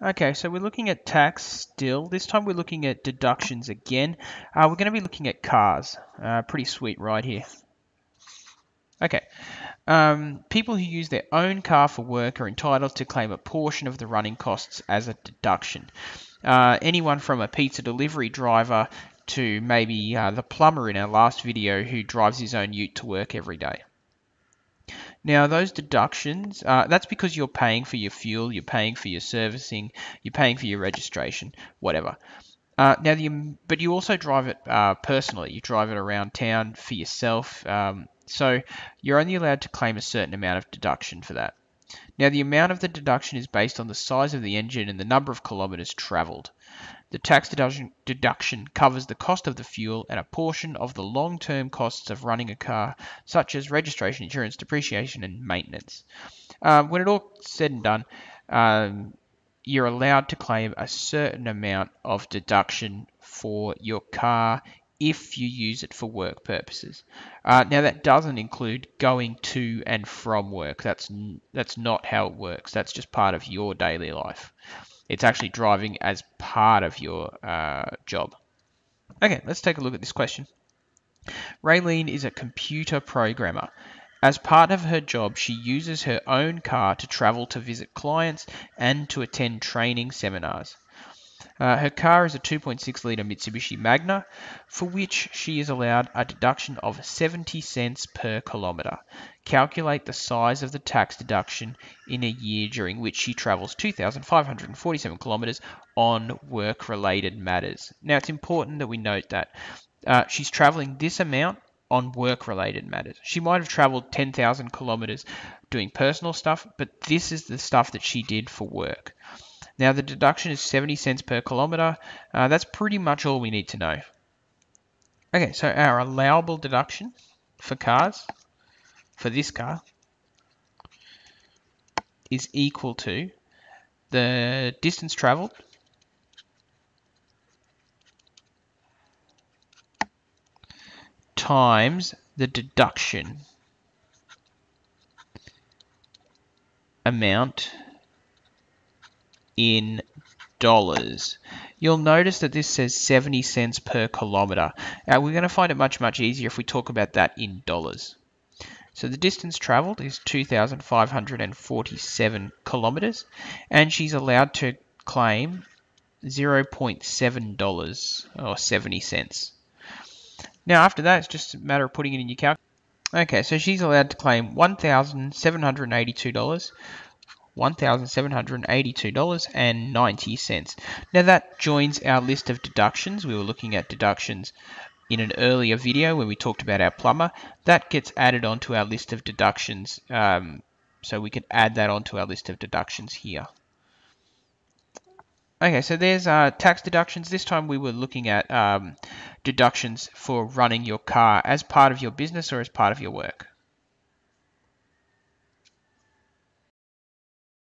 Okay, so we're looking at tax still. This time we're looking at deductions again. We're going to be looking at cars. Pretty sweet right here. Okay. People who use their own car for work are entitled to claim a portion of the running costs as a deduction. Anyone from a pizza delivery driver to maybe the plumber in our last video who drives his own ute to work every day. Now, those deductions, that's because you're paying for your fuel, you're paying for your servicing, you're paying for your registration, whatever. But you also drive it personally. You drive it around town for yourself. So you're only allowed to claim a certain amount of deduction for that. Now, the amount of the deduction is based on the size of the engine and the number of kilometers traveled. The tax deduction covers the cost of the fuel and a portion of the long-term costs of running a car, such as registration, insurance, depreciation, and maintenance. When it all said and done, you're allowed to claim a certain amount of deduction for your car if you use it for work purposes. Now that doesn't include going to and from work. That's not how it works. That's just part of your daily life. It's actually driving as part of your job. Okay, let's take a look at this question. Raylene is a computer programmer. As part of her job, she uses her own car to travel to visit clients and to attend training seminars. Her car is a 2.6-litre Mitsubishi Magna, for which she is allowed a deduction of 70 cents per kilometre. Calculate the size of the tax deduction in a year during which she travels 2,547 kilometres on work-related matters. Now, it's important that we note that she's travelling this amount on work-related matters. She might have travelled 10,000 kilometres doing personal stuff, but this is the stuff that she did for work. Now, the deduction is 70 cents per kilometre. That's pretty much all we need to know. Okay, so our allowable deduction for cars, for this car, is equal to the distance travelled times the deduction amount in dollars. You'll notice that this says 70 cents per kilometre. We're going to find it much easier if we talk about that in dollars. So the distance travelled is 2,547 kilometres, and she's allowed to claim $0.7 or 70 cents. Now after that, it's just a matter of putting it in your calculator. Okay, so she's allowed to claim $1,782. $1,782.90. Now that joins our list of deductions. We were looking at deductions in an earlier video when we talked about our plumber. That gets added onto our list of deductions, so we can add that onto our list of deductions here. Okay, so there's tax deductions. This time we were looking at deductions for running your car as part of your business or as part of your work.